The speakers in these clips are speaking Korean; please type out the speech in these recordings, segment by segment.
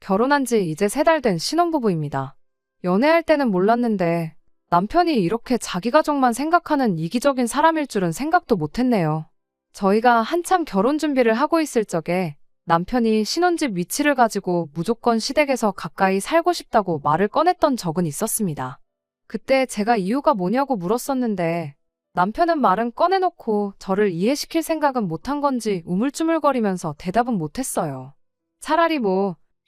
결혼한 지 이제 3달 된 신혼부부입니다. 연애할 때는 몰랐는데 남편이 이렇게 자기 가족만 생각하는 이기적인 사람일 줄은 생각도 못했네요. 저희가 한참 결혼 준비를 하고 있을 적에 남편이 신혼집 위치를 가지고 무조건 시댁에서 가까이 살고 싶다고 말을 꺼냈던 적은 있었습니다. 그때 제가 이유가 뭐냐고 물었었는데 남편은 말은 꺼내놓고 저를 이해시킬 생각은 못한 건지 우물쭈물거리면서 대답은 못했어요. 차라리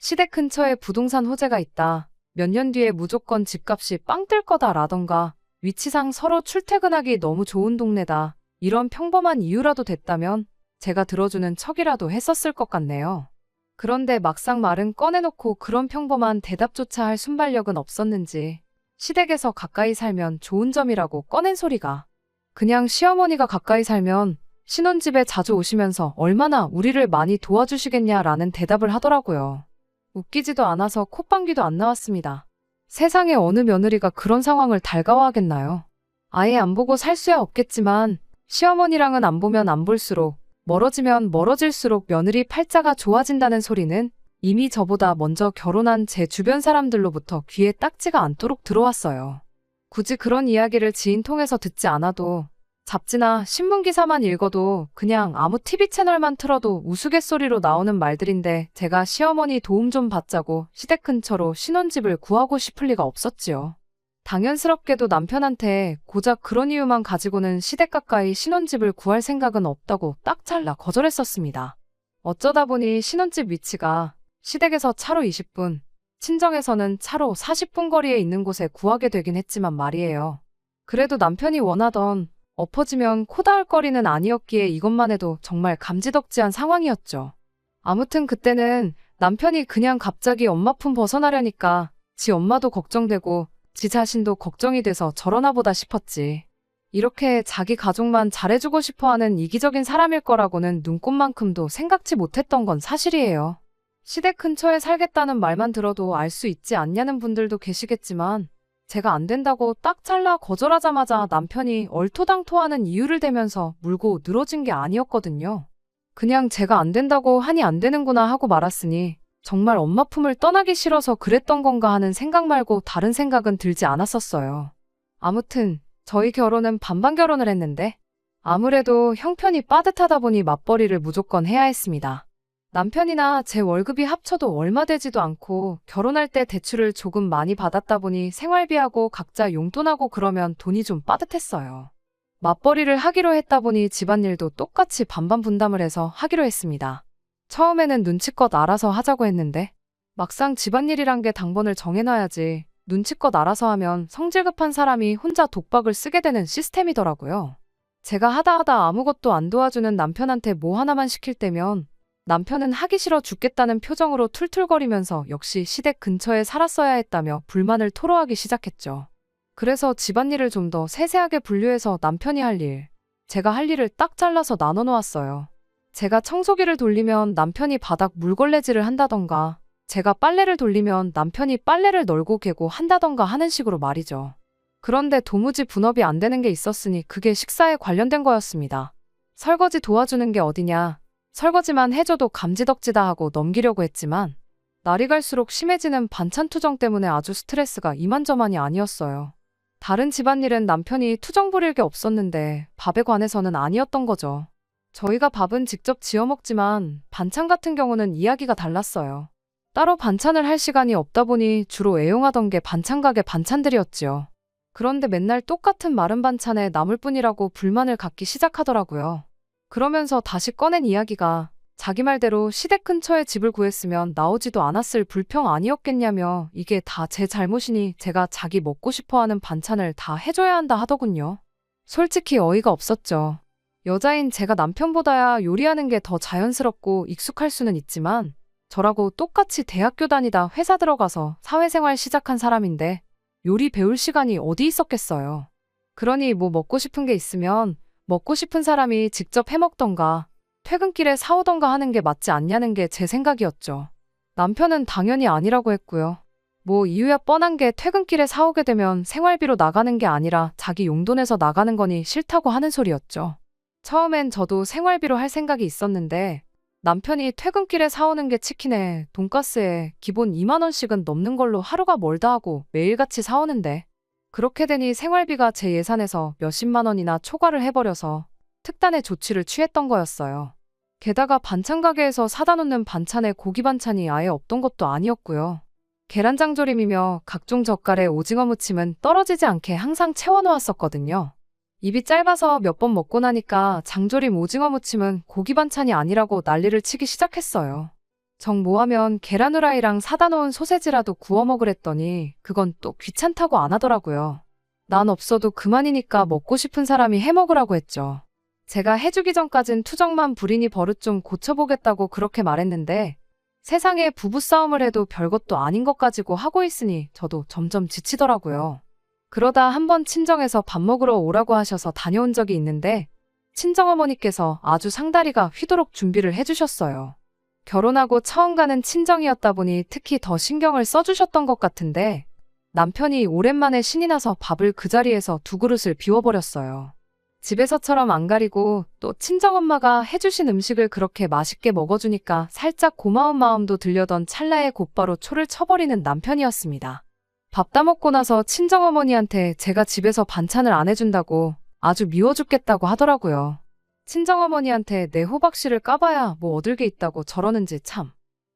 시댁 근처에 부동산 호재가 있다, 몇 년 뒤에 무조건 집값이 빵 뜰 거다 라던가 위치상 서로 출퇴근하기 너무 좋은 동네다, 이런 평범한 이유라도 됐다면 제가 들어주는 척이라도 했었을 것 같네요. 그런데 막상 말은 꺼내놓고 그런 평범한 대답조차 할 순발력은 없었는지 시댁에서 가까이 살면 좋은 점이라고 꺼낸 소리가 그냥 시어머니가 가까이 살면 신혼집에 자주 오시면서 얼마나 우리를 많이 도와주시겠냐라는 대답을 하더라고요. 웃기지도 않아서 콧방귀도 안 나왔습니다. 세상에 어느 며느리가 그런 상황을 달가워하겠나요? 아예 안 보고 살 수야 없겠지만 시어머니랑은 안 보면 안 볼수록 멀어지면 멀어질수록 며느리 팔자가 좋아진다는 소리는 이미 저보다 먼저 결혼한 제 주변 사람들로부터 귀에 딱지가 않도록 들어왔어요. 굳이 그런 이야기를 지인 통해서 듣지 않아도 잡지나 신문기사만 읽어도 그냥 아무 TV 채널만 틀어도 우스갯소리로 나오는 말들인데 제가 시어머니 도움 좀 받자고 시댁 근처로 신혼집을 구하고 싶을 리가 없었지요. 당연스럽게도 남편한테 고작 그런 이유만 가지고는 시댁 가까이 신혼집을 구할 생각은 없다고 딱 잘라 거절했었습니다. 어쩌다 보니 신혼집 위치가 시댁에서 차로 20분, 친정에서는 차로 40분 거리에 있는 곳에 구하게 되긴 했지만 말이에요. 그래도 남편이 원하던 엎어지면 코 닿을 거리는 아니었기에 이것만 해도 정말 감지덕지한 상황이었죠. 아무튼 그때는 남편이 그냥 갑자기 엄마 품 벗어나려니까 지 엄마도 걱정되고 지 자신도 걱정이 돼서 저러나 보다 싶었지. 이렇게 자기 가족만 잘해주고 싶어하는 이기적인 사람일 거라고는 눈꼽만큼도 생각지 못했던 건 사실이에요. 시댁 근처에 살겠다는 말만 들어도 알 수 있지 않냐는 분들도 계시겠지만 제가 안 된다고 딱 잘라 거절하자마자 남편이 얼토당토하는 이유를 대면서 물고 늘어진 게 아니었거든요. 그냥 제가 안 된다고 하니 안 되는구나 하고 말았으니 정말 엄마 품을 떠나기 싫어서 그랬던 건가 하는 생각 말고 다른 생각은 들지 않았었어요. 아무튼 저희 결혼은 반반 결혼을 했는데 아무래도 형편이 빠듯하다 보니 맞벌이를 무조건 해야 했습니다. 남편이나 제 월급이 합쳐도 얼마 되지도 않고 결혼할 때 대출을 조금 많이 받았다 보니 생활비하고 각자 용돈하고 그러면 돈이 좀 빠듯했어요. 맞벌이를 하기로 했다 보니 집안일도 똑같이 반반 분담을 해서 하기로 했습니다. 처음에는 눈치껏 알아서 하자고 했는데 막상 집안일이란 게 당번을 정해놔야지 눈치껏 알아서 하면 성질 급한 사람이 혼자 독박을 쓰게 되는 시스템이더라고요. 제가 하다 아무것도 안 도와주는 남편한테 뭐 하나만 시킬 때면 남편은 하기 싫어 죽겠다는 표정으로 툴툴거리면서 역시 시댁 근처에 살았어야 했다며 불만을 토로하기 시작했죠. 그래서 집안일을 좀 더 세세하게 분류해서 남편이 할 일, 제가 할 일을 딱 잘라서 나눠 놓았어요. 제가 청소기를 돌리면 남편이 바닥 물걸레질을 한다던가 제가 빨래를 돌리면 남편이 빨래를 널고 개고 한다던가 하는 식으로 말이죠. 그런데 도무지 분업이 안 되는 게 있었으니 그게 식사에 관련된 거였습니다. 설거지 도와주는 게 어디냐, 설거지만 해줘도 감지덕지다 하고 넘기려고 했지만 날이 갈수록 심해지는 반찬 투정 때문에 아주 스트레스가 이만저만이 아니었어요. 다른 집안일은 남편이 투정 부릴 게 없었는데 밥에 관해서는 아니었던 거죠. 저희가 밥은 직접 지어 먹지만 반찬 같은 경우는 이야기가 달랐어요. 따로 반찬을 할 시간이 없다 보니 주로 애용하던 게 반찬 가게 반찬들이었지요. 그런데 맨날 똑같은 마른 반찬에 남을 뿐이라고 불만을 갖기 시작하더라고요. 그러면서 다시 꺼낸 이야기가 자기 말대로 시댁 근처에 집을 구했으면 나오지도 않았을 불평 아니었겠냐며 이게 다 제 잘못이니 제가 자기 먹고 싶어하는 반찬을 다 해줘야 한다 하더군요. 솔직히 어이가 없었죠. 여자인 제가 남편보다야 요리하는 게 더 자연스럽고 익숙할 수는 있지만 저라고 똑같이 대학교 다니다 회사 들어가서 사회생활 시작한 사람인데 요리 배울 시간이 어디 있었겠어요. 그러니 뭐 먹고 싶은 게 있으면 먹고 싶은 사람이 직접 해먹던가 퇴근길에 사오던가 하는 게 맞지 않냐는 게 제 생각이었죠. 남편은 당연히 아니라고 했고요. 뭐 이유야 뻔한 게 퇴근길에 사오게 되면 생활비로 나가는 게 아니라 자기 용돈에서 나가는 거니 싫다고 하는 소리였죠. 처음엔 저도 생활비로 할 생각이 있었는데 남편이 퇴근길에 사오는 게 치킨에 돈가스에 기본 2만 원씩은 넘는 걸로 하루가 멀다 하고 매일같이 사오는데 그렇게 되니 생활비가 제 예산에서 몇십만 원이나 초과를 해버려서 특단의 조치를 취했던 거였어요. 게다가 반찬 가게에서 사다 놓는 반찬에 고기 반찬이 아예 없던 것도 아니었고요. 계란장조림이며 각종 젓갈에 오징어 무침은 떨어지지 않게 항상 채워놓았었거든요. 입이 짧아서 몇 번 먹고 나니까 장조림 오징어 무침은 고기 반찬이 아니라고 난리를 치기 시작했어요. 정 뭐하면 계란 후라이랑 사다 놓은 소세지라도 구워 먹으랬더니 그건 또 귀찮다고 안 하더라고요. 난 없어도 그만이니까 먹고 싶은 사람이 해 먹으라고 했죠. 제가 해주기 전까진 투정만 부리니 버릇 좀 고쳐보겠다고 그렇게 말했는데 세상에 부부싸움을 해도 별것도 아닌 것 가지고 하고 있으니 저도 점점 지치더라고요. 그러다 한번 친정에서 밥 먹으러 오라고 하셔서 다녀온 적이 있는데 친정어머니께서 아주 상다리가 휘도록 준비를 해주셨어요. 결혼하고 처음 가는 친정이었다 보니 특히 더 신경을 써주셨던 것 같은데 남편이 오랜만에 신이 나서 밥을 그 자리에서 두 그릇을 비워버렸어요. 집에서처럼 안 가리고 또 친정엄마가 해주신 음식을 그렇게 맛있게 먹어주니까 살짝 고마운 마음도 들려던 찰나에 곧바로 초를 쳐버리는 남편이었습니다. 밥 다 먹고 나서 친정어머니한테 제가 집에서 반찬을 안 해준다고 아주 미워 죽겠다고 하더라고요. 친정어머니한테 내 호박씨를 까봐야 뭐 얻을 게 있다고 저러는지 참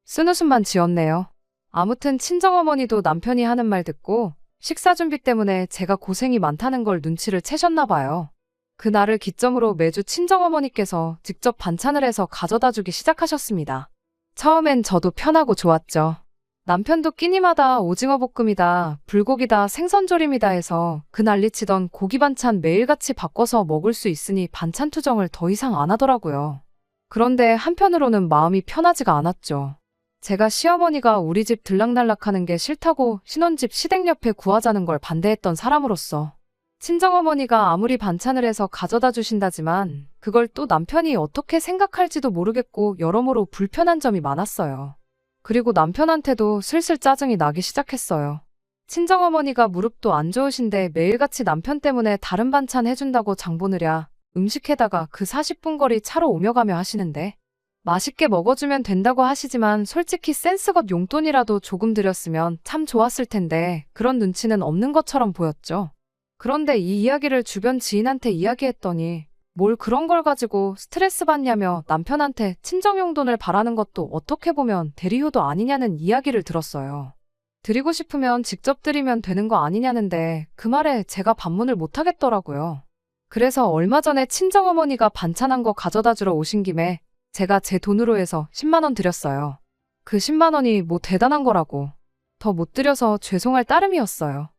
쓴웃음만 지었네요. 아무튼 친정어머니도 남편이 하는 말 듣고 식사 준비 때문에 제가 고생이 많다는 걸 눈치를 채셨나 봐요. 그날을 기점으로 매주 친정어머니께서 직접 반찬을 해서 가져다 주기 시작하셨습니다. 처음엔 저도 편하고 좋았죠. 남편도 끼니마다 오징어 볶음이다, 불고기다, 생선조림이다 해서 그 난리치던 고기 반찬 매일같이 바꿔서 먹을 수 있으니 반찬 투정을 더 이상 안 하더라고요. 그런데 한편으로는 마음이 편하지가 않았죠. 제가 시어머니가 우리 집 들락날락하는 게 싫다고 신혼집 시댁 옆에 구하자는 걸 반대했던 사람으로서 친정어머니가 아무리 반찬을 해서 가져다 주신다지만 그걸 또 남편이 어떻게 생각할지도 모르겠고 여러모로 불편한 점이 많았어요. 그리고 남편한테도 슬슬 짜증이 나기 시작했어요. 친정어머니가 무릎도 안 좋으신데 매일같이 남편 때문에 다른 반찬 해준다고 장 보느랴 음식에다가 그 40분 거리 차로 오며 가며 하시는데 맛있게 먹어주면 된다고 하시지만 솔직히 센스껏 용돈이라도 조금 드렸으면 참 좋았을 텐데 그런 눈치는 없는 것처럼 보였죠. 그런데 이 이야기를 주변 지인한테 이야기했더니 뭘 그런 걸 가지고 스트레스 받냐며 남편한테 친정용돈을 바라는 것도 어떻게 보면 대리효도 아니냐는 이야기를 들었어요. 드리고 싶으면 직접 드리면 되는 거 아니냐는데 그 말에 제가 반문을 못 하겠더라고요. 그래서 얼마 전에 친정어머니가 반찬한 거 가져다 주러 오신 김에 제가 제 돈으로 해서 10만 원 드렸어요. 그 10만 원이 뭐 대단한 거라고. 더 못 드려서 죄송할 따름이었어요.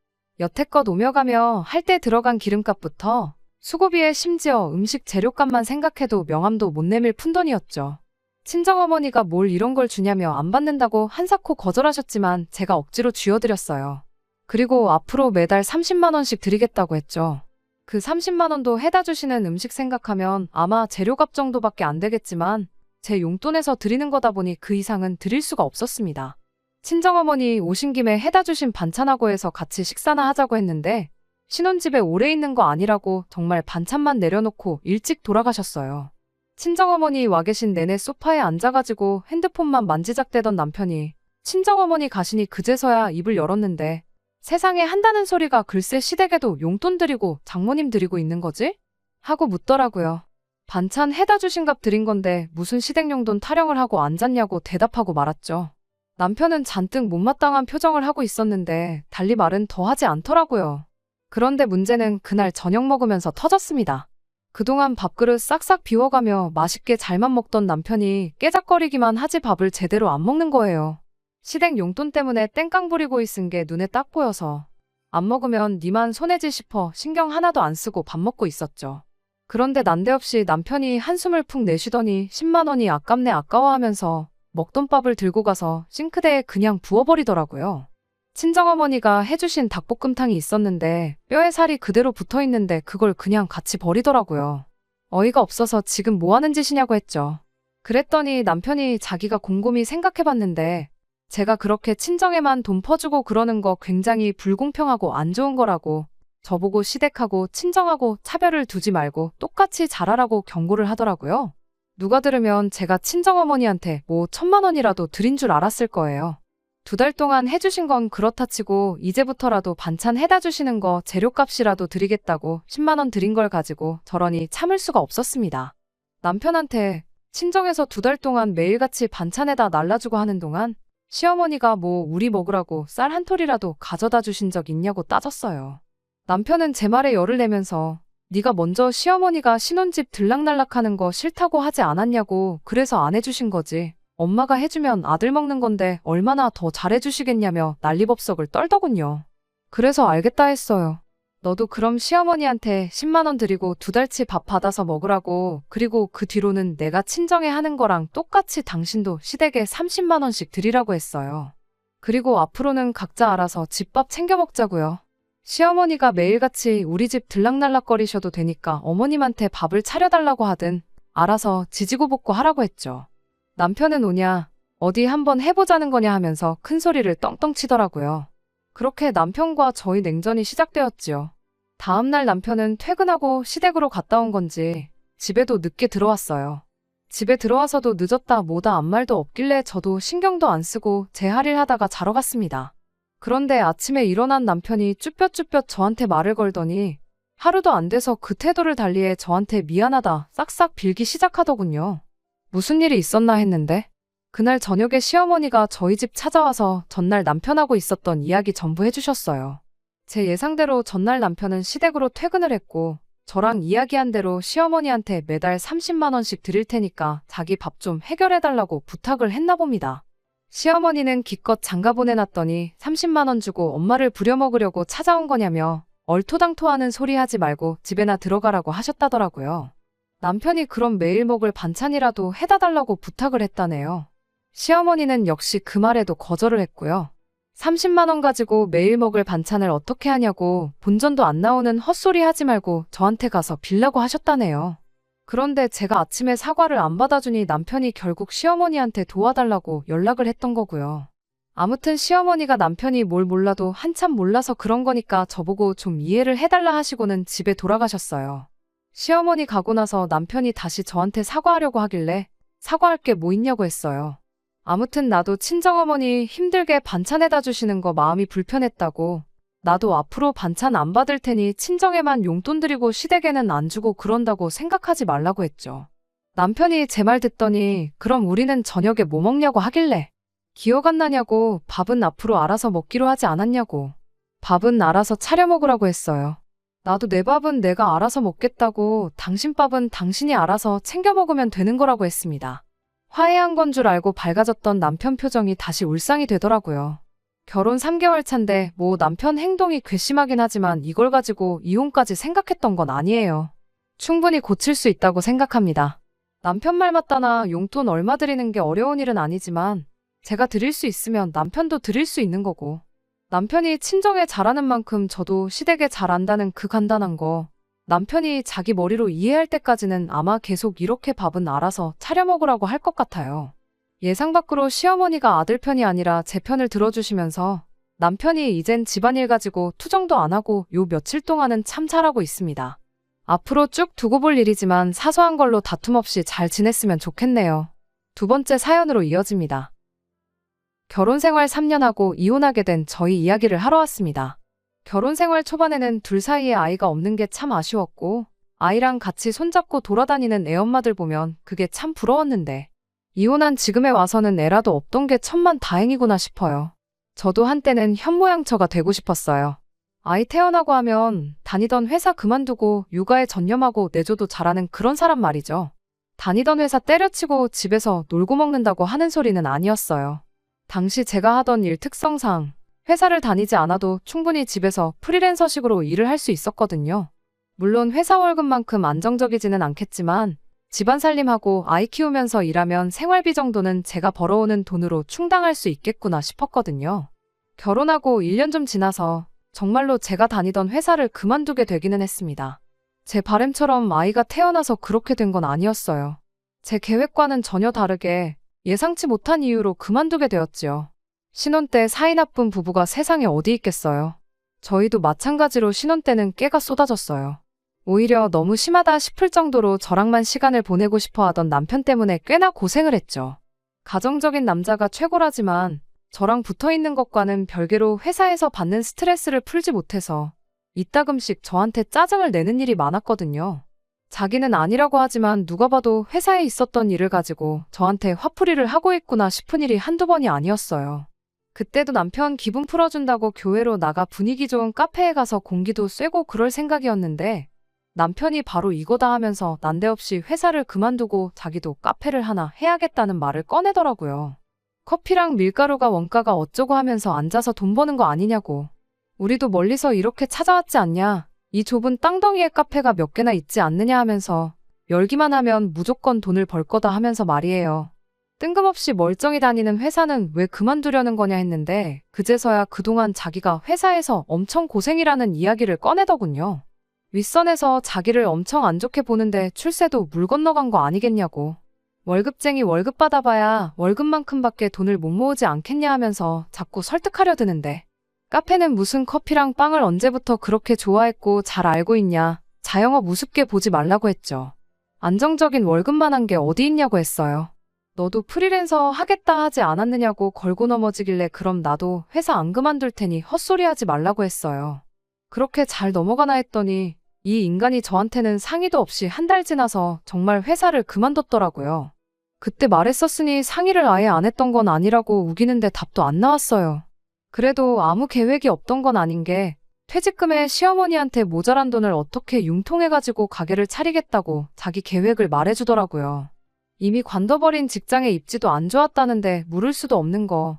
여태껏 오며 가며 할 때 들어간 기름값부터 수고비에 심지어 음식 재료값만 생각해도 명함도 못 내밀 푼돈이었죠. 친정어머니가 뭘 이런 걸 주냐며 안 받는다고 한사코 거절하셨지만 제가 억지로 쥐어드렸어요. 그리고 앞으로 매달 30만 원씩 드리겠다고 했죠. 그 30만 원도 해다 주시는 음식 생각하면 아마 재료값 정도밖에 안 되겠지만 제 용돈에서 드리는 거다 보니 그 이상은 드릴 수가 없었습니다. 친정어머니 오신 김에 해다 주신 반찬하고 해서 같이 식사나 하자고 했는데 신혼집에 오래 있는 거 아니라고 정말 반찬만 내려놓고 일찍 돌아가셨어요. 친정어머니 와 계신 내내 소파에 앉아가지고 핸드폰만 만지작대던 남편이 친정어머니 가시니 그제서야 입을 열었는데 세상에 한다는 소리가 글쎄 시댁에도 용돈 드리고 장모님 드리고 있는 거지? 하고 묻더라고요. 반찬 해다 주신 값 드린 건데 무슨 시댁 용돈 타령을 하고 앉았냐고 대답하고 말았죠. 남편은 잔뜩 못마땅한 표정을 하고 있었는데 달리 말은 더 하지 않더라고요. 그런데 문제는 그날 저녁 먹으면서 터졌습니다. 그동안 밥그릇 싹싹 비워가며 맛있게 잘만 먹던 남편이 깨작거리기만 하지 밥을 제대로 안 먹는 거예요. 시댁 용돈 때문에 땡깡 부리고 있은 게 눈에 딱 보여서 안 먹으면 니만 손해지 싶어 신경 하나도 안 쓰고 밥 먹고 있었죠. 그런데 난데없이 남편이 한숨을 푹 내쉬더니 10만 원이 아깝네 아까워하면서 먹던 밥을 들고 가서 싱크대에 그냥 부어버리더라고요. 친정어머니가 해주신 닭볶음탕이 있었는데 뼈에 살이 그대로 붙어있는데 그걸 그냥 같이 버리더라고요. 어이가 없어서 지금 뭐 하는 짓이냐고 했죠. 그랬더니 남편이 자기가 곰곰이 생각해봤는데 제가 그렇게 친정에만 돈 퍼주고 그러는 거 굉장히 불공평하고 안 좋은 거라고 저보고 시댁하고 친정하고 차별을 두지 말고 똑같이 잘하라고 경고를 하더라고요. 누가 들으면 제가 친정어머니한테 뭐 1,000만 원이라도 드린 줄 알았을 거예요. 2달 동안 해주신 건 그렇다 치고 이제부터라도 반찬 해다 주시는 거 재료값이라도 드리겠다고 10만 원 드린 걸 가지고 저러니 참을 수가 없었습니다. 남편한테 친정에서 2달 동안 매일같이 반찬에다 날라주고 하는 동안 시어머니가 뭐 우리 먹으라고 쌀 한 톨이라도 가져다 주신 적 있냐고 따졌어요. 남편은 제 말에 열을 내면서 네가 먼저 시어머니가 신혼집 들락날락하는 거 싫다고 하지 않았냐고 그래서 안 해주신 거지. 엄마가 해주면 아들 먹는 건데 얼마나 더 잘해주시겠냐며 난리법석을 떨더군요. 그래서 알겠다 했어요. 너도 그럼 시어머니한테 10만 원 드리고 2달치 밥 받아서 먹으라고. 그리고 그 뒤로는 내가 친정에 하는 거랑 똑같이 당신도 시댁에 30만 원씩 드리라고 했어요. 그리고 앞으로는 각자 알아서 집밥 챙겨 먹자고요. 시어머니가 매일같이 우리 집 들락날락거리셔도 되니까 어머님한테 밥을 차려달라고 하든 알아서 지지고 볶고 하라고 했죠. 남편은 오냐, 어디 한번 해보자는 거냐 하면서 큰 소리를 떵떵 치더라고요. 그렇게 남편과 저희 냉전이 시작되었지요. 다음날 남편은 퇴근하고 시댁으로 갔다 온 건지 집에도 늦게 들어왔어요. 집에 들어와서도 늦었다 뭐다 아무 말도 없길래 저도 신경도 안 쓰고 제 할 일 하다가 자러 갔습니다. 그런데 아침에 일어난 남편이 쭈뼛쭈뼛 저한테 말을 걸더니 하루도 안 돼서 그 태도를 달리해 저한테 미안하다 싹싹 빌기 시작하더군요. 무슨 일이 있었나 했는데 그날 저녁에 시어머니가 저희 집 찾아와서 전날 남편하고 있었던 이야기 전부 해주셨어요. 제 예상대로 전날 남편은 시댁으로 퇴근을 했고 저랑 이야기한 대로 시어머니한테 매달 30만 원씩 드릴 테니까 자기 밥 좀 해결해달라고 부탁을 했나 봅니다. 시어머니는 기껏 장가 보내놨더니 30만 원 주고 엄마를 부려먹으려고 찾아온 거냐며 얼토당토하는 소리 하지 말고 집에나 들어가라고 하셨다더라고요. 남편이 그럼 매일 먹을 반찬이라도 해다 달라고 부탁을 했다네요. 시어머니는 역시 그 말에도 거절을 했고요. 30만 원 가지고 매일 먹을 반찬을 어떻게 하냐고 본전도 안 나오는 헛소리 하지 말고 저한테 가서 빌라고 하셨다네요. 그런데 제가 아침에 사과를 안 받아주니 남편이 결국 시어머니한테 도와달라고 연락을 했던 거고요. 아무튼 시어머니가 남편이 뭘 몰라도 한참 몰라서 그런 거니까 저보고 좀 이해를 해달라 하시고는 집에 돌아가셨어요. 시어머니 가고 나서 남편이 다시 저한테 사과하려고 하길래 사과할 게 뭐 있냐고 했어요. 아무튼 나도 친정어머니 힘들게 반찬해다 주시는 거 마음이 불편했다고 나도 앞으로 반찬 안 받을 테니 친정에만 용돈 드리고 시댁에는 안 주고 그런다고 생각하지 말라고 했죠. 남편이 제 말 듣더니 그럼 우리는 저녁에 뭐 먹냐고 하길래 기억 안 나냐고 밥은 앞으로 알아서 먹기로 하지 않았냐고 밥은 알아서 차려 먹으라고 했어요. 나도 내 밥은 내가 알아서 먹겠다고 당신 밥은 당신이 알아서 챙겨 먹으면 되는 거라고 했습니다. 화해한 건 줄 알고 밝아졌던 남편 표정이 다시 울상이 되더라고요. 결혼 3개월 차인데 뭐 남편 행동이 괘씸하긴 하지만 이걸 가지고 이혼까지 생각했던 건 아니에요. 충분히 고칠 수 있다고 생각합니다. 남편 말 맞다나 용돈 얼마 드리는 게 어려운 일은 아니지만 제가 드릴 수 있으면 남편도 드릴 수 있는 거고 남편이 친정에 잘하는 만큼 저도 시댁에 잘한다는 그 간단한 거 남편이 자기 머리로 이해할 때까지는 아마 계속 이렇게 밥은 알아서 차려 먹으라고 할 것 같아요. 예상 밖으로 시어머니가 아들 편이 아니라 제 편을 들어주시면서 남편이 이젠 집안일 가지고 투정도 안 하고 요 며칠 동안은 참 잘하고 있습니다. 앞으로 쭉 두고 볼 일이지만 사소한 걸로 다툼 없이 잘 지냈으면 좋겠네요. 2번째 사연으로 이어집니다. 결혼 생활 3년 하고 이혼하게 된 저희 이야기를 하러 왔습니다. 결혼 생활 초반에는 둘 사이에 아이가 없는 게 참 아쉬웠고 아이랑 같이 손잡고 돌아다니는 애엄마들 보면 그게 참 부러웠는데 이혼한 지금에 와서는 애라도 없던 게 천만다행이구나 싶어요. 저도 한때는 현모양처가 되고 싶었어요. 아이 태어나고 하면 다니던 회사 그만두고 육아에 전념하고 내조도 잘하는 그런 사람 말이죠. 다니던 회사 때려치고 집에서 놀고 먹는다고 하는 소리는 아니었어요. 당시 제가 하던 일 특성상 회사를 다니지 않아도 충분히 집에서 프리랜서식으로 일을 할 수 있었거든요. 물론 회사 월급만큼 안정적이지는 않겠지만 집안 살림하고 아이 키우면서 일하면 생활비 정도는 제가 벌어오는 돈으로 충당할 수 있겠구나 싶었거든요. 결혼하고 1년 좀 지나서 정말로 제가 다니던 회사를 그만두게 되기는 했습니다. 제 바람처럼 아이가 태어나서 그렇게 된 건 아니었어요. 제 계획과는 전혀 다르게 예상치 못한 이유로 그만두게 되었지요. 신혼 때 사이 나쁜 부부가 세상에 어디 있겠어요. 저희도 마찬가지로 신혼 때는 깨가 쏟아졌어요. 오히려 너무 심하다 싶을 정도로 저랑만 시간을 보내고 싶어 하던 남편 때문에 꽤나 고생을 했죠. 가정적인 남자가 최고라지만 저랑 붙어 있는 것과는 별개로 회사에서 받는 스트레스를 풀지 못해서 이따금씩 저한테 짜증을 내는 일이 많았거든요. 자기는 아니라고 하지만 누가 봐도 회사에 있었던 일을 가지고 저한테 화풀이를 하고 있구나 싶은 일이 한두 번이 아니었어요. 그때도 남편 기분 풀어준다고 교회로 나가 분위기 좋은 카페에 가서 공기도 쐬고 그럴 생각이었는데 남편이 바로 이거다 하면서 난데없이 회사를 그만두고 자기도 카페를 하나 해야겠다는 말을 꺼내더라고요. 커피랑 밀가루가 원가가 어쩌고 하면서 앉아서 돈 버는 거 아니냐고. 우리도 멀리서 이렇게 찾아왔지 않냐. 이 좁은 땅덩이에 카페가 몇 개나 있지 않느냐 하면서 열기만 하면 무조건 돈을 벌 거다 하면서 말이에요. 뜬금없이 멀쩡히 다니는 회사는 왜 그만두려는 거냐 했는데 그제서야 그동안 자기가 회사에서 엄청 고생이라는 이야기를 꺼내더군요. 윗선에서 자기를 엄청 안 좋게 보는데 출세도 물 건너간 거 아니겠냐고. 월급쟁이 월급 받아봐야 월급만큼밖에 돈을 못 모으지 않겠냐 하면서 자꾸 설득하려 드는데 카페는 무슨 커피랑 빵을 언제부터 그렇게 좋아했고 잘 알고 있냐. 자영업 우습게 보지 말라고 했죠. 안정적인 월급만한 게 어디 있냐고 했어요. 너도 프리랜서 하겠다 하지 않았느냐고 걸고 넘어지길래 그럼 나도 회사 안 그만둘 테니 헛소리하지 말라고 했어요. 그렇게 잘 넘어가나 했더니 이 인간이 저한테는 상의도 없이 한 달 지나서 정말 회사를 그만뒀더라고요. 그때 말했었으니 상의를 아예 안 했던 건 아니라고 우기는데 답도 안 나왔어요. 그래도 아무 계획이 없던 건 아닌 게 퇴직금에 시어머니한테 모자란 돈을 어떻게 융통해가지고 가게를 차리겠다고 자기 계획을 말해주더라고요. 이미 관둬버린 직장에 입지도 안 좋았다는데 물을 수도 없는 거.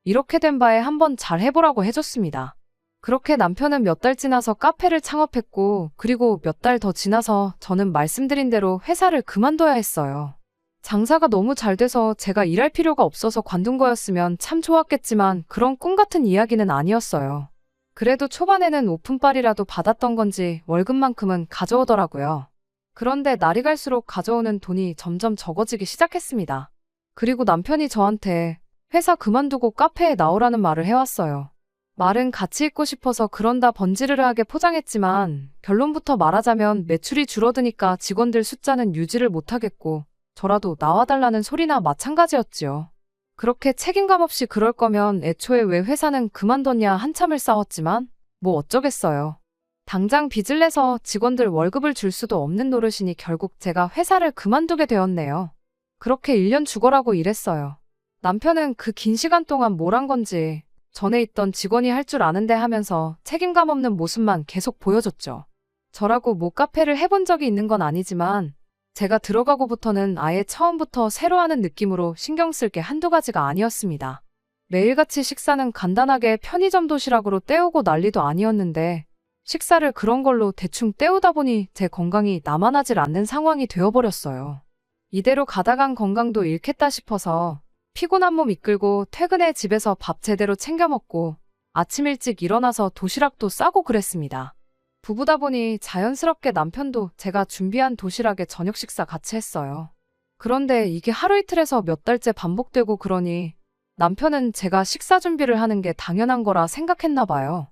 이렇게 된 바에 한번 잘 해보라고 해줬습니다. 그렇게 남편은 몇 달 지나서 카페를 창업했고 그리고 몇 달 더 지나서 저는 말씀드린 대로 회사를 그만둬야 했어요. 장사가 너무 잘 돼서 제가 일할 필요가 없어서 관둔 거였으면 참 좋았겠지만 그런 꿈 같은 이야기는 아니었어요. 그래도 초반에는 오픈빨이라도 받았던 건지 월급만큼은 가져오더라고요. 그런데 날이 갈수록 가져오는 돈이 점점 적어지기 시작했습니다. 그리고 남편이 저한테 회사 그만두고 카페에 나오라는 말을 해왔어요. 말은 같이 있고 싶어서 그런다 번지르르하게 포장했지만 결론부터 말하자면 매출이 줄어드니까 직원들 숫자는 유지를 못하겠고 저라도 나와달라는 소리나 마찬가지였지요. 그렇게 책임감 없이 그럴 거면 애초에 왜 회사는 그만뒀냐 한참을 싸웠지만 뭐 어쩌겠어요. 당장 빚을 내서 직원들 월급을 줄 수도 없는 노릇이니 결국 제가 회사를 그만두게 되었네요. 그렇게 1년 죽어라고 일했어요. 남편은 그 긴 시간 동안 뭘 한 건지 전에 있던 직원이 할 줄 아는데 하면서 책임감 없는 모습만 계속 보여줬죠. 저라고 뭐 카페를 해본 적이 있는 건 아니지만 제가 들어가고부터는 아예 처음부터 새로 하는 느낌으로 신경 쓸 게 한두 가지가 아니었습니다. 매일같이 식사는 간단하게 편의점 도시락으로 때우고 난리도 아니었는데 식사를 그런 걸로 대충 때우다 보니 제 건강이 남아나질 않는 상황이 되어버렸어요. 이대로 가다간 건강도 잃겠다 싶어서 피곤한 몸 이끌고 퇴근해 집에서 밥 제대로 챙겨 먹고 아침 일찍 일어나서 도시락도 싸고 그랬습니다. 부부다 보니 자연스럽게 남편도 제가 준비한 도시락에 저녁 식사 같이 했어요. 그런데 이게 하루 이틀에서 몇 달째 반복되고 그러니 남편은 제가 식사 준비를 하는 게 당연한 거라 생각했나 봐요.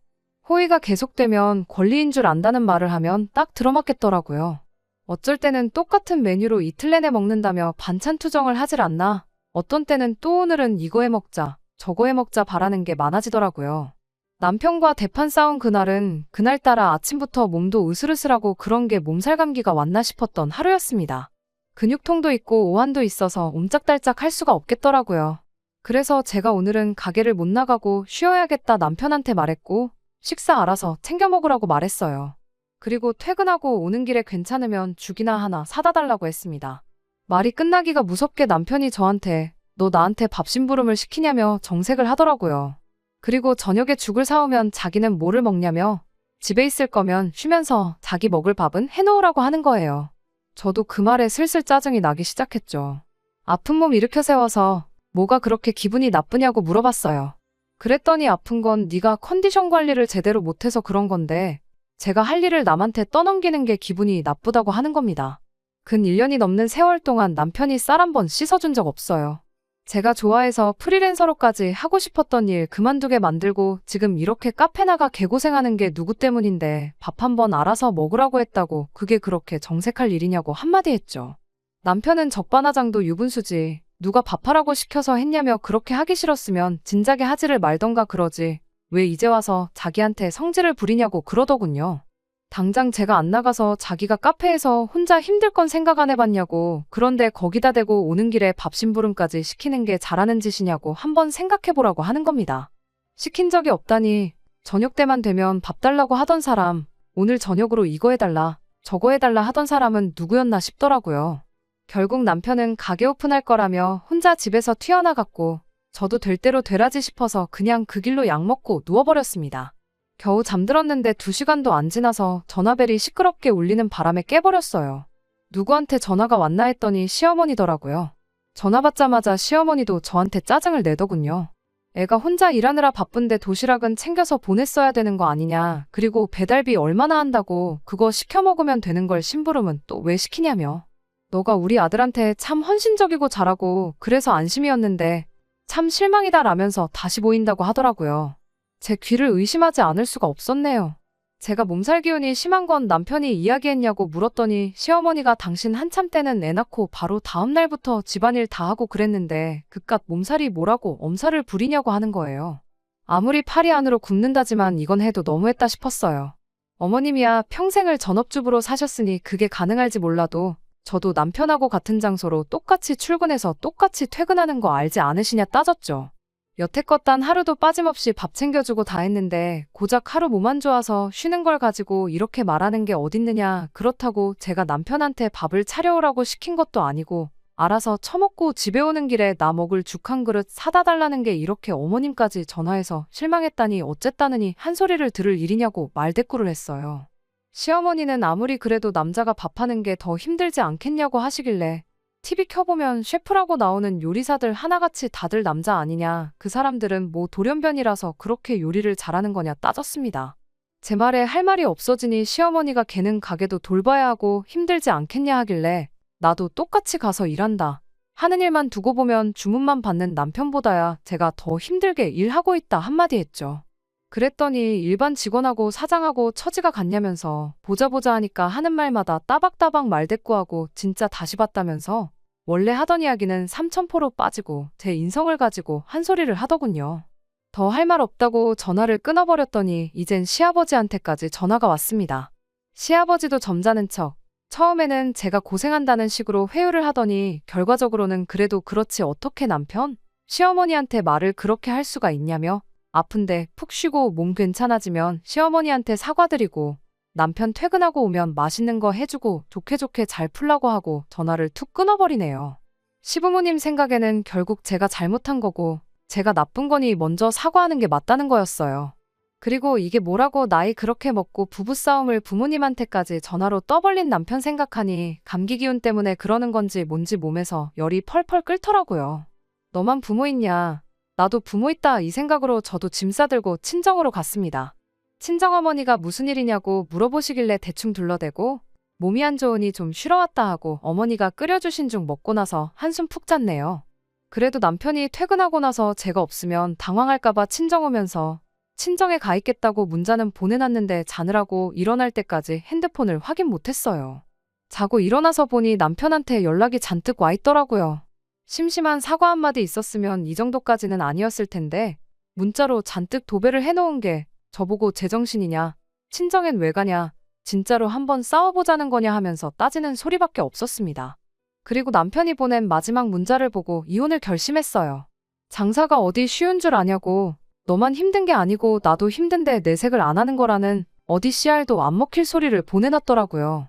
호의가 계속되면 권리인 줄 안다는 말을 하면 딱 들어맞겠더라고요. 어쩔 때는 똑같은 메뉴로 이틀 내내 먹는다며 반찬 투정을 하질 않나. 어떤 때는 또 오늘은 이거 해 먹자, 저거 해 먹자 바라는 게 많아지더라고요. 남편과 대판 싸운 그날은 그날따라 아침부터 몸도 으슬으슬하고 그런 게 몸살 감기가 왔나 싶었던 하루였습니다. 근육통도 있고 오한도 있어서 옴짝달짝 할 수가 없겠더라고요. 그래서 제가 오늘은 가게를 못 나가고 쉬어야겠다 남편한테 말했고 식사 알아서 챙겨 먹으라고 말했어요. 그리고 퇴근하고 오는 길에 괜찮으면 죽이나 하나 사다 달라고 했습니다. 말이 끝나기가 무섭게 남편이 저한테 너 나한테 밥 심부름을 시키냐며 정색을 하더라고요. 그리고 저녁에 죽을 사오면 자기는 뭐를 먹냐며 집에 있을 거면 쉬면서 자기 먹을 밥은 해놓으라고 하는 거예요. 저도 그 말에 슬슬 짜증이 나기 시작했죠. 아픈 몸 일으켜 세워서 뭐가 그렇게 기분이 나쁘냐고 물어봤어요. 그랬더니 아픈 건 네가 컨디션 관리를 제대로 못해서 그런 건데 제가 할 일을 남한테 떠넘기는 게 기분이 나쁘다고 하는 겁니다. 근 1년이 넘는 세월 동안 남편이 쌀 한 번 씻어준 적 없어요. 제가 좋아해서 프리랜서로까지 하고 싶었던 일 그만두게 만들고 지금 이렇게 카페 나가 개고생하는 게 누구 때문인데 밥 한번 알아서 먹으라고 했다고 그게 그렇게 정색할 일이냐고 한마디 했죠. 남편은 적반하장도 유분수지. 누가 밥하라고 시켜서 했냐며 그렇게 하기 싫었으면 진작에 하지를 말던가 그러지. 왜 이제 와서 자기한테 성질을 부리냐고 그러더군요. 당장 제가 안 나가서 자기가 카페에서 혼자 힘들 건 생각 안 해봤냐고. 그런데 거기다 대고 오는 길에 밥 심부름까지 시키는 게 잘하는 짓이냐고 한번 생각해보라고 하는 겁니다. 시킨 적이 없다니. 저녁 때만 되면 밥 달라고 하던 사람, 오늘 저녁으로 이거 해달라, 저거 해달라 하던 사람은 누구였나 싶더라고요. 결국 남편은 가게 오픈할 거라며 혼자 집에서 튀어나갔고 저도 될 대로 되라지 싶어서 그냥 그 길로 약 먹고 누워버렸습니다. 겨우 잠들었는데 2시간도 안 지나서 전화벨이 시끄럽게 울리는 바람에 깨버렸어요. 누구한테 전화가 왔나 했더니 시어머니더라고요. 전화 받자마자 시어머니도 저한테 짜증을 내더군요. 애가 혼자 일하느라 바쁜데 도시락은 챙겨서 보냈어야 되는 거 아니냐. 그리고 배달비 얼마나 한다고 그거 시켜 먹으면 되는 걸 심부름은 또 왜 시키냐며. 너가 우리 아들한테 참 헌신적이고 잘하고 그래서 안심이었는데 참 실망이다 라면서 다시 보인다고 하더라고요. 제 귀를 의심하지 않을 수가 없었네요. 제가 몸살 기운이 심한 건 남편이 이야기했냐고 물었더니 시어머니가 당신 한참 때는 애 낳고 바로 다음 날부터 집안일 다 하고 그랬는데 그깟 몸살이 뭐라고 엄살을 부리냐고 하는 거예요. 아무리 팔이 안으로 굽는다지만 이건 해도 너무했다 싶었어요. 어머님이야 평생을 전업주부로 사셨으니 그게 가능할지 몰라도 저도 남편하고 같은 장소로 똑같이 출근해서 똑같이 퇴근하는 거 알지 않으시냐 따졌죠. 여태껏 단 하루도 빠짐없이 밥 챙겨주고 다 했는데 고작 하루 몸 안 좋아서 쉬는 걸 가지고 이렇게 말하는 게 어딨느냐. 그렇다고 제가 남편한테 밥을 차려오라고 시킨 것도 아니고 알아서 처먹고 집에 오는 길에 나 먹을 죽 한 그릇 사다 달라는 게 이렇게 어머님까지 전화해서 실망했다니 어쨌다느니 한 소리를 들을 일이냐고 말대꾸를 했어요. 시어머니는 아무리 그래도 남자가 밥하는 게 더 힘들지 않겠냐고 하시길래 TV 켜보면 셰프라고 나오는 요리사들 하나같이 다들 남자 아니냐. 그 사람들은 뭐 돌연변이라서 그렇게 요리를 잘하는 거냐 따졌습니다. 제 말에 할 말이 없어지니 시어머니가 걔는 가게도 돌봐야 하고 힘들지 않겠냐 하길래 나도 똑같이 가서 일한다. 하는 일만 두고 보면 주문만 받는 남편보다야 제가 더 힘들게 일하고 있다 한마디 했죠. 그랬더니 일반 직원하고 사장하고 처지가 같냐면서 보자 하니까 하는 말마다 따박따박 말대꾸하고 진짜 다시 봤다면서 원래 하던 이야기는 삼천포로 빠지고 제 인성을 가지고 한 소리를 하더군요. 더 할 말 없다고 전화를 끊어버렸더니 이젠 시아버지한테까지 전화가 왔습니다. 시아버지도 점잖은 척 처음에는 제가 고생한다는 식으로 회유를 하더니 결과적으로는 그래도 그렇지 어떻게 남편? 시어머니한테 말을 그렇게 할 수가 있냐며 아픈데 푹 쉬고 몸 괜찮아지면 시어머니한테 사과드리고 남편 퇴근하고 오면 맛있는 거 해주고 좋게 잘 풀라고 하고 전화를 툭 끊어버리네요. 시부모님 생각에는 결국 제가 잘못한 거고 제가 나쁜 거니 먼저 사과하는 게 맞다는 거였어요. 그리고 이게 뭐라고 나이 그렇게 먹고 부부싸움을 부모님한테까지 전화로 떠벌린 남편 생각하니 감기 기운 때문에 그러는 건지 뭔지 몸에서 열이 펄펄 끓더라고요. 너만 부모 있냐? 나도 부모 있다 이 생각으로 저도 짐 싸들고 친정으로 갔습니다. 친정어머니가 무슨 일이냐고 물어보시길래 대충 둘러대고 몸이 안 좋으니 좀 쉬러 왔다 하고 어머니가 끓여주신 죽 먹고 나서 한숨 푹 잤네요. 그래도 남편이 퇴근하고 나서 제가 없으면 당황할까봐 친정 오면서 친정에 가 있겠다고 문자는 보내놨는데 자느라고 일어날 때까지 핸드폰을 확인 못했어요. 자고 일어나서 보니 남편한테 연락이 잔뜩 와 있더라고요. 심심한 사과 한마디 있었으면 이 정도까지는 아니었을 텐데 문자로 잔뜩 도배를 해놓은 게 저보고 제정신이냐, 친정엔 왜 가냐, 진짜로 한번 싸워보자는 거냐 하면서 따지는 소리밖에 없었습니다. 그리고 남편이 보낸 마지막 문자를 보고 이혼을 결심했어요. 장사가 어디 쉬운 줄 아냐고, 너만 힘든 게 아니고 나도 힘든데 내색을 안 하는 거라는 어디 씨알도 안 먹힐 소리를 보내놨더라고요.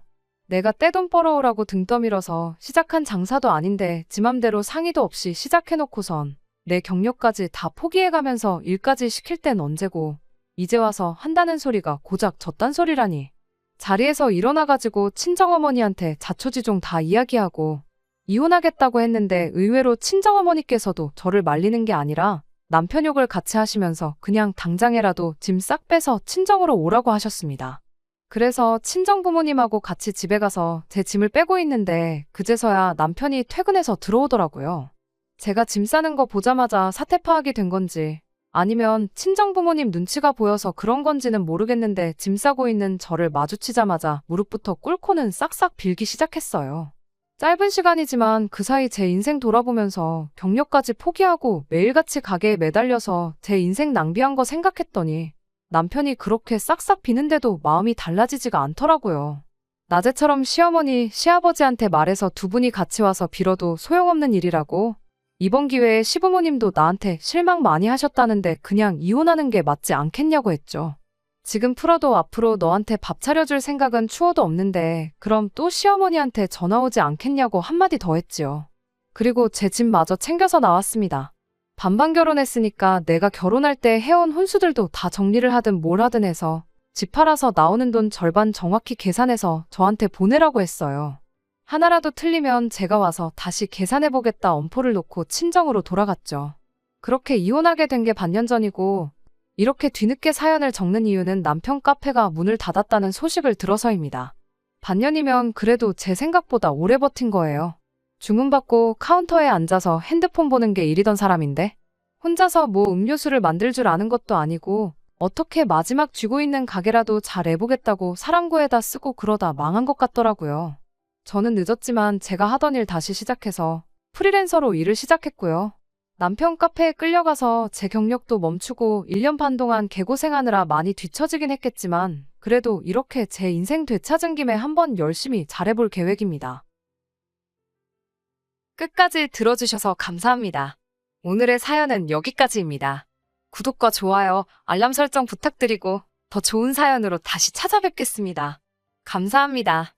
내가 떼돈 벌어오라고 등 떠밀어서 시작한 장사도 아닌데 지 맘대로 상의도 없이 시작해놓고선 내 경력까지 다 포기해가면서 일까지 시킬 땐 언제고 이제 와서 한다는 소리가 고작 저딴 소리라니. 자리에서 일어나가지고 친정어머니한테 자초지종 다 이야기하고 이혼하겠다고 했는데 의외로 친정어머니께서도 저를 말리는 게 아니라 남편 욕을 같이 하시면서 그냥 당장에라도 짐 싹 빼서 친정으로 오라고 하셨습니다. 그래서 친정부모님하고 같이 집에 가서 제 짐을 빼고 있는데 그제서야 남편이 퇴근해서 들어오더라고요. 제가 짐 싸는 거 보자마자 사태 파악이 된 건지 아니면 친정 부모님 눈치가 보여서 그런 건지는 모르겠는데 짐 싸고 있는 저를 마주치자마자 무릎부터 꿇고는 싹싹 빌기 시작했어요. 짧은 시간이지만 그 사이 제 인생 돌아보면서 경력까지 포기하고 매일같이 가게에 매달려서 제 인생 낭비한 거 생각했더니 남편이 그렇게 싹싹 비는데도 마음이 달라지지가 않더라고요. 낮에처럼 시어머니, 시아버지한테 말해서 두 분이 같이 와서 빌어도 소용없는 일이라고. 이번 기회에 시부모님도 나한테 실망 많이 하셨다는데 그냥 이혼하는 게 맞지 않겠냐고 했죠. 지금 풀어도 앞으로 너한테 밥 차려줄 생각은 추워도 없는데 그럼 또 시어머니한테 전화 오지 않겠냐고 한마디 더 했지요. 그리고 제 집마저 챙겨서 나왔습니다. 반반 결혼했으니까 내가 결혼할 때 해온 혼수들도 다 정리를 하든 뭘 하든 해서 집 팔아서 나오는 돈 절반 정확히 계산해서 저한테 보내라고 했어요. 하나라도 틀리면 제가 와서 다시 계산해보겠다 엄포를 놓고 친정으로 돌아갔죠. 그렇게 이혼하게 된 게 반년 전이고 이렇게 뒤늦게 사연을 적는 이유는 남편 카페가 문을 닫았다는 소식을 들어서입니다. 반년이면 그래도 제 생각보다 오래 버틴 거예요. 주문받고 카운터에 앉아서 핸드폰 보는 게 일이던 사람인데 혼자서 뭐 음료수를 만들 줄 아는 것도 아니고 어떻게 마지막 쥐고 있는 가게라도 잘 해보겠다고 사람 구해다 쓰고 그러다 망한 것 같더라고요. 저는 늦었지만 제가 하던 일 다시 시작해서 프리랜서로 일을 시작했고요. 남편 카페에 끌려가서 제 경력도 멈추고 1년 반 동안 개고생하느라 많이 뒤처지긴 했겠지만 그래도 이렇게 제 인생 되찾은 김에 한번 열심히 잘해볼 계획입니다. 끝까지 들어주셔서 감사합니다. 오늘의 사연은 여기까지입니다. 구독과 좋아요, 알람 설정 부탁드리고 더 좋은 사연으로 다시 찾아뵙겠습니다. 감사합니다.